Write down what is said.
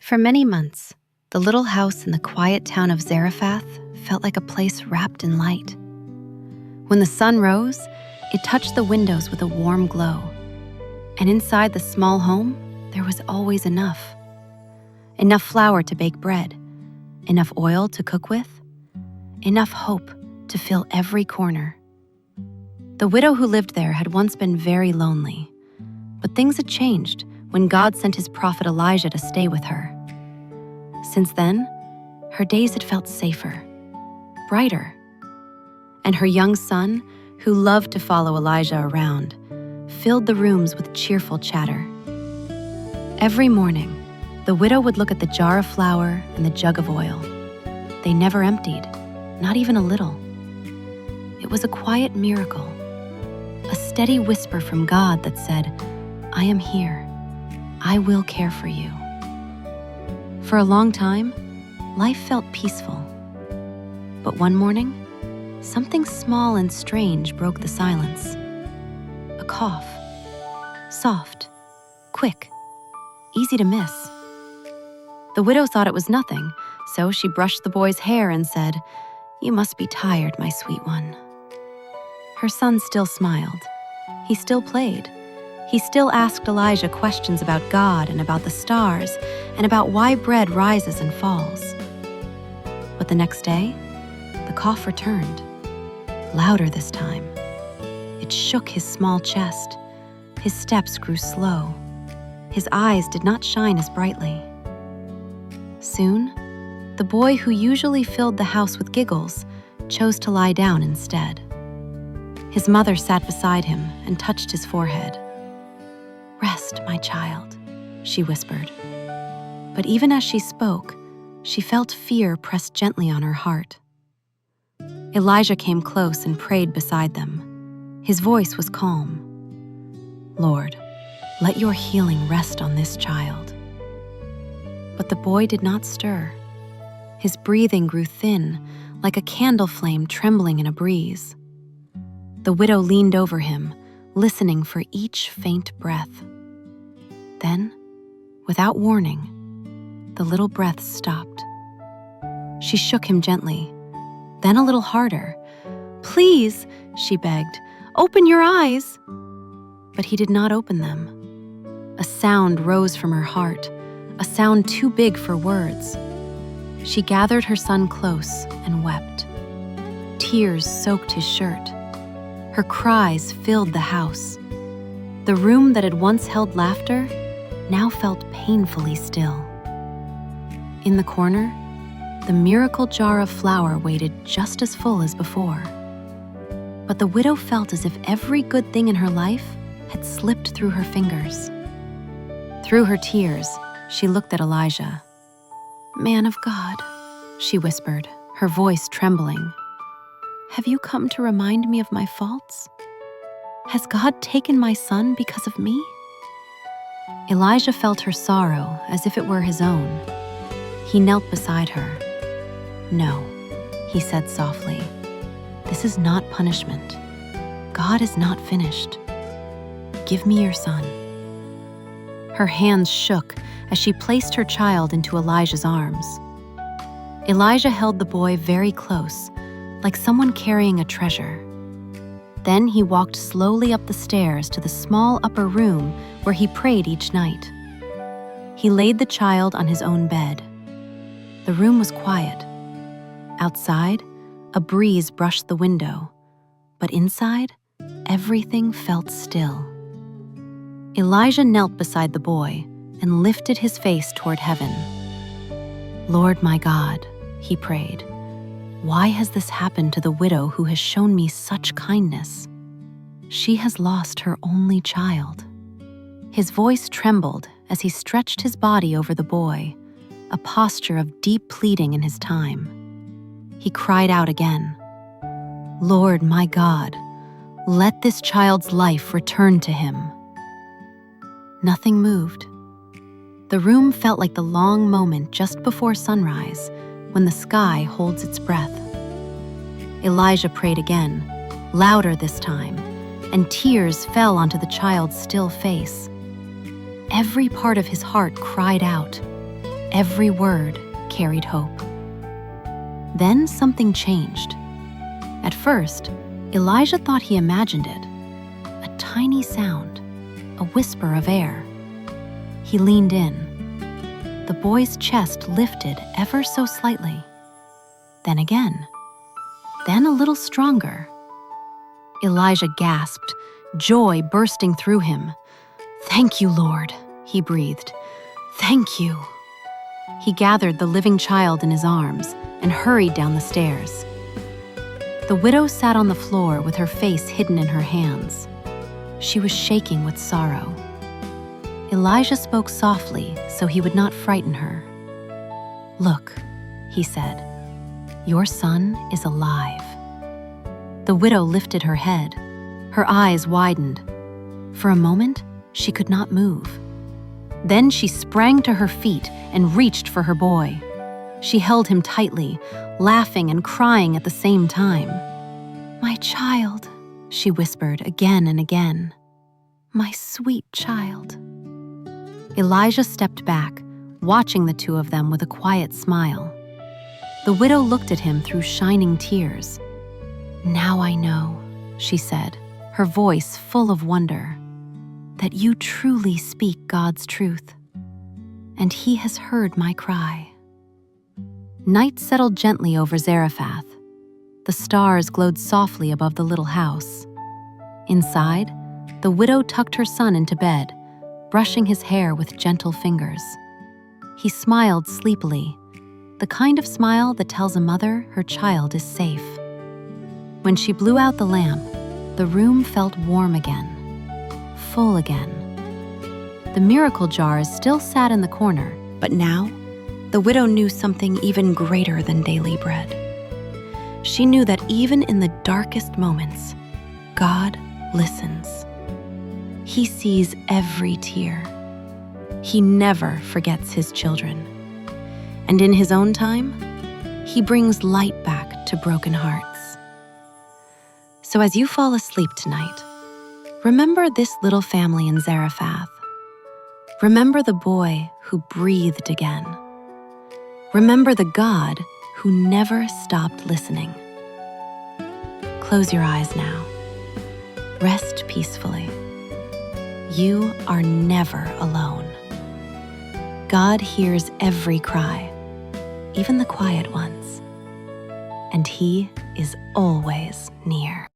For many months, the little house in the quiet town of Zarephath felt like a place wrapped in light. When the sun rose, it touched the windows with a warm glow. And inside the small home, there was always enough. Enough flour to bake bread, enough oil to cook with, enough hope to fill every corner. The widow who lived there had once been very lonely, but things had changed when God sent his prophet Elijah to stay with her. Since then, her days had felt safer, brighter, and her young son, who loved to follow Elijah around, filled the rooms with cheerful chatter. Every morning, the widow would look at the jar of flour and the jug of oil. They never emptied, not even a little. It was a quiet miracle, a steady whisper from God that said, "I am here. I will care for you." For a long time, life felt peaceful. But one morning, something small and strange broke the silence. A cough. Soft, quick, easy to miss. The widow thought it was nothing, so she brushed the boy's hair and said, "You must be tired, my sweet one." Her son still smiled. He still played. He still asked Elijah questions about God and about the stars and about why bread rises and falls. But the next day, the cough returned, louder this time. It shook his small chest. His steps grew slow. His eyes did not shine as brightly. Soon, the boy who usually filled the house with giggles chose to lie down instead. His mother sat beside him and touched his forehead. "Rest, my child," she whispered. But even as she spoke, she felt fear press gently on her heart. Elijah came close and prayed beside them. His voice was calm. "Lord, let your healing rest on this child." But the boy did not stir. His breathing grew thin, like a candle flame trembling in a breeze. The widow leaned over him, listening for each faint breath. Then, without warning, the little breaths stopped. She shook him gently, then a little harder. "Please," she begged, "open your eyes." But he did not open them. A sound rose from her heart, a sound too big for words. She gathered her son close and wept. Tears soaked his shirt. Her cries filled the house. The room that had once held laughter now felt painfully still. In the corner, the miracle jar of flour waited just as full as before. But the widow felt as if every good thing in her life had slipped through her fingers. Through her tears, she looked at Elijah. "Man of God," she whispered, her voice trembling, "have you come to remind me of my faults? Has God taken my son because of me?" Elijah felt her sorrow as if it were his own. He knelt beside her. "No," he said softly, "this is not punishment. God is not finished. Give me your son." Her hands shook as she placed her child into Elijah's arms. Elijah held the boy very close, like someone carrying a treasure. Then he walked slowly up the stairs to the small upper room where he prayed each night. He laid the child on his own bed. The room was quiet. Outside, a breeze brushed the window, but inside, everything felt still. Elijah knelt beside the boy and lifted his face toward heaven. "Lord my God," he prayed, "why has this happened to the widow who has shown me such kindness? She has lost her only child." His voice trembled as he stretched his body over the boy, a posture of deep pleading in his time. He cried out again, "Lord my God, let this child's life return to him." Nothing moved. The room felt like the long moment just before sunrise, when the sky holds its breath. Elijah prayed again, louder this time, and tears fell onto the child's still face. Every part of his heart cried out. Every word carried hope. Then something changed. At first, Elijah thought he imagined it. A tiny sound, a whisper of air. He leaned in. The boy's chest lifted ever so slightly. Then again. Then a little stronger. Elijah gasped, joy bursting through him. "Thank you, Lord," he breathed. "Thank you." He gathered the living child in his arms and hurried down the stairs. The widow sat on the floor with her face hidden in her hands. She was shaking with sorrow. Elijah spoke softly so he would not frighten her. "Look," he said, "your son is alive." The widow lifted her head. Her eyes widened. For a moment, she could not move. Then she sprang to her feet and reached for her boy. She held him tightly, laughing and crying at the same time. "My child," she whispered again and again. "My sweet child." Elijah stepped back, watching the two of them with a quiet smile. The widow looked at him through shining tears. "Now I know," she said, her voice full of wonder, "that you truly speak God's truth, and He has heard my cry." Night settled gently over Zarephath. The stars glowed softly above the little house. Inside, the widow tucked her son into bed, brushing his hair with gentle fingers. He smiled sleepily, the kind of smile that tells a mother her child is safe. When she blew out the lamp, the room felt warm again, full again. The miracle jars still sat in the corner, but now the widow knew something even greater than daily bread. She knew that even in the darkest moments, God listens. He sees every tear. He never forgets His children. And in His own time, He brings light back to broken hearts. So as you fall asleep tonight, remember this little family in Zarephath. Remember the boy who breathed again. Remember the God who never stopped listening. Close your eyes now. Rest peacefully. You are never alone. God hears every cry, even the quiet ones, and He is always near.